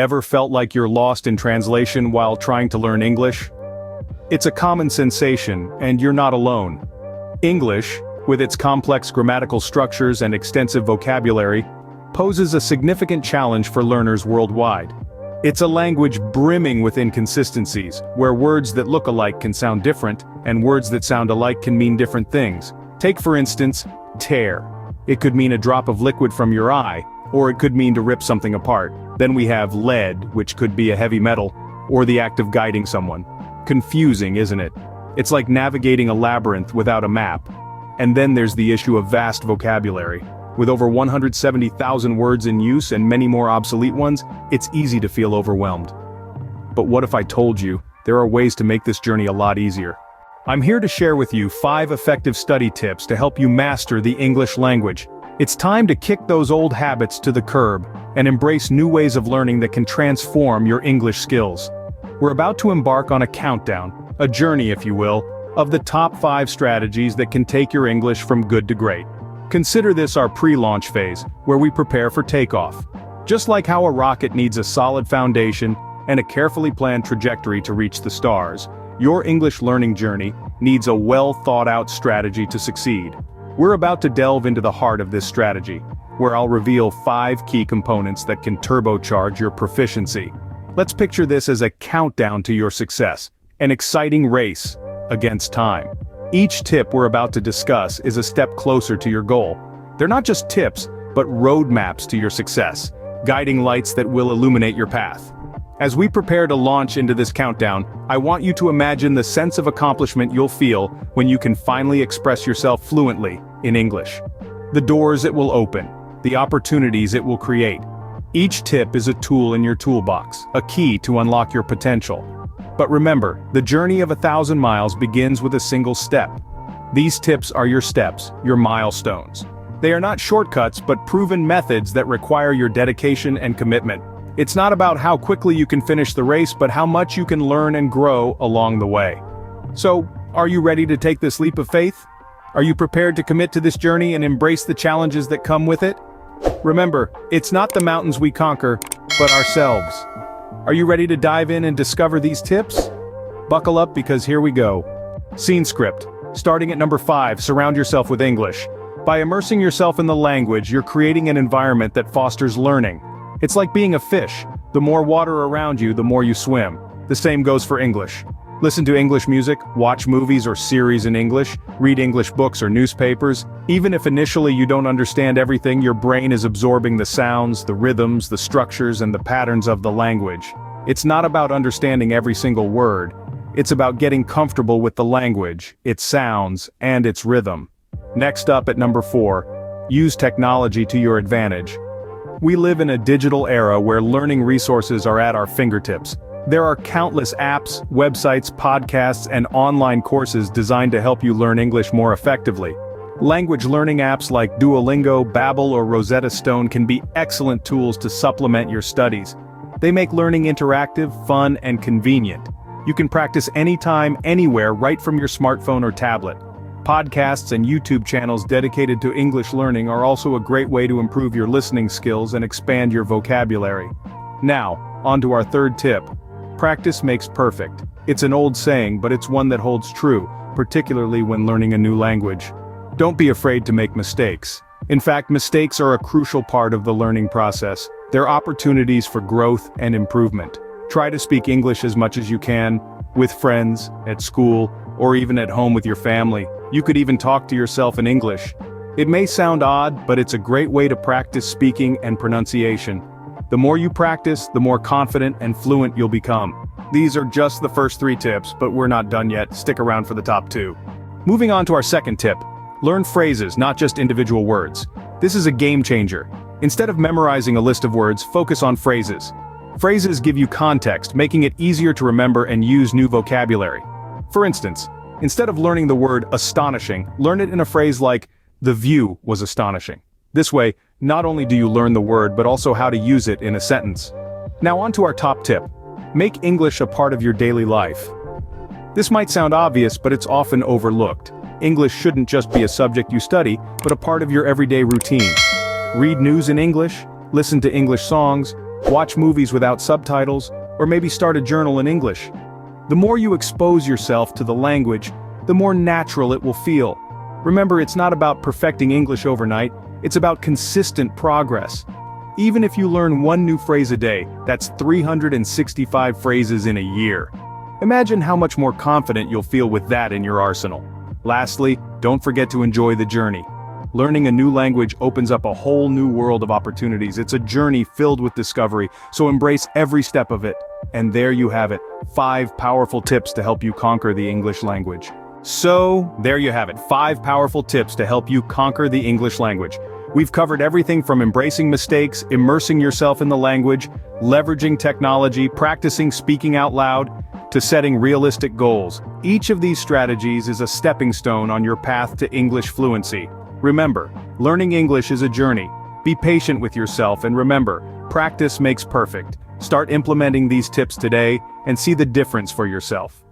Ever felt like you're lost in translation while trying to learn English? It's a common sensation, and you're not alone. English, with its complex grammatical structures and extensive vocabulary, poses a significant challenge for learners worldwide. It's a language brimming with inconsistencies, where words that look alike can sound different, and words that sound alike can mean different things. Take for instance, tear. It could mean a drop of liquid from your eye, or it could mean to rip something apart. Then we have lead, which could be a heavy metal, or the act of guiding someone. Confusing, isn't it? It's like navigating a labyrinth without a map. And then there's the issue of vast vocabulary. With over 170,000 words in use and many more obsolete ones, it's easy to feel overwhelmed. But what if I told you, there are ways to make this journey a lot easier? I'm here to share with you 5 effective study tips to help you master the English language. It's time to kick those old habits to the curb and embrace new ways of learning that can transform your English skills. We're about to embark on a countdown, a journey if you will, of the top 5 strategies that can take your English from good to great. Consider this our pre-launch phase, where we prepare for takeoff. Just like how a rocket needs a solid foundation and a carefully planned trajectory to reach the stars, your English learning journey needs a well-thought-out strategy to succeed. We're about to delve into the heart of this strategy, where I'll reveal 5 key components that can turbocharge your proficiency. Let's picture this as a countdown to your success, an exciting race against time. Each tip we're about to discuss is a step closer to your goal. They're not just tips, but roadmaps to your success, guiding lights that will illuminate your path. As we prepare to launch into this countdown, I want you to imagine the sense of accomplishment you'll feel when you can finally express yourself fluently in English. The doors it will open, the opportunities it will create. Each tip is a tool in your toolbox, a key to unlock your potential. But remember, the journey of 1,000 miles begins with a single step. These tips are your steps, your milestones. They are not shortcuts but proven methods that require your dedication and commitment. It's not about how quickly you can finish the race but how much you can learn and grow along the way. So, are you ready to take this leap of faith? Are you prepared to commit to this journey and embrace the challenges that come with it? Remember, it's not the mountains we conquer, but ourselves. Are you ready to dive in and discover these tips? Buckle up because here we go. Scene script. Starting at number 5, surround yourself with English. By immersing yourself in the language, you're creating an environment that fosters learning. It's like being a fish. The more water around you, the more you swim. The same goes for English. Listen to English music, watch movies or series in English, read English books or newspapers. Even if initially you don't understand everything, your brain is absorbing the sounds, the rhythms, the structures, and the patterns of the language. It's not about understanding every single word. It's about getting comfortable with the language, its sounds, and its rhythm. Next up at number 4, use technology to your advantage. We live in a digital era where learning resources are at our fingertips. There are countless apps, websites, podcasts, and online courses designed to help you learn English more effectively. Language learning apps like Duolingo, Babbel, or Rosetta Stone can be excellent tools to supplement your studies. They make learning interactive, fun, and convenient. You can practice anytime, anywhere, right from your smartphone or tablet. Podcasts and YouTube channels dedicated to English learning are also a great way to improve your listening skills and expand your vocabulary. Now, on to our 3rd tip. Practice makes perfect. It's an old saying, but it's one that holds true, particularly when learning a new language. Don't be afraid to make mistakes. In fact, mistakes are a crucial part of the learning process. They're opportunities for growth and improvement. Try to speak English as much as you can, with friends, at school, or even at home with your family. You could even talk to yourself in English. It may sound odd, but it's a great way to practice speaking and pronunciation. The more you practice, the more confident and fluent you'll become. These are just the first 3 tips, but we're not done yet. Stick around for the top 2. Moving on to our 2nd tip. Learn phrases, not just individual words. This is a game changer. Instead of memorizing a list of words, focus on phrases. Phrases give you context, making it easier to remember and use new vocabulary. For instance, instead of learning the word astonishing, learn it in a phrase like, "The view was astonishing." This way, not only do you learn the word but also how to use it in a sentence. Now on to our top tip. Make English a part of your daily life. This might sound obvious, but it's often overlooked. English shouldn't just be a subject you study, but a part of your everyday routine. Read news in English, listen to English songs, watch movies without subtitles, or maybe start a journal in English. The more you expose yourself to the language, the more natural it will feel. Remember, it's not about perfecting English overnight, it's about consistent progress. Even if you learn one new phrase a day, that's 365 phrases in a year. Imagine how much more confident you'll feel with that in your arsenal. Lastly, don't forget to enjoy the journey. Learning a new language opens up a whole new world of opportunities. It's a journey filled with discovery, so embrace every step of it. And there you have it, 5 powerful tips to help you conquer the English language. So, there you have it, 5 powerful tips to help you conquer the English language. We've covered everything from embracing mistakes, immersing yourself in the language, leveraging technology, practicing speaking out loud, to setting realistic goals. Each of these strategies is a stepping stone on your path to English fluency. Remember, learning English is a journey. Be patient with yourself and remember, practice makes perfect. Start implementing these tips today and see the difference for yourself.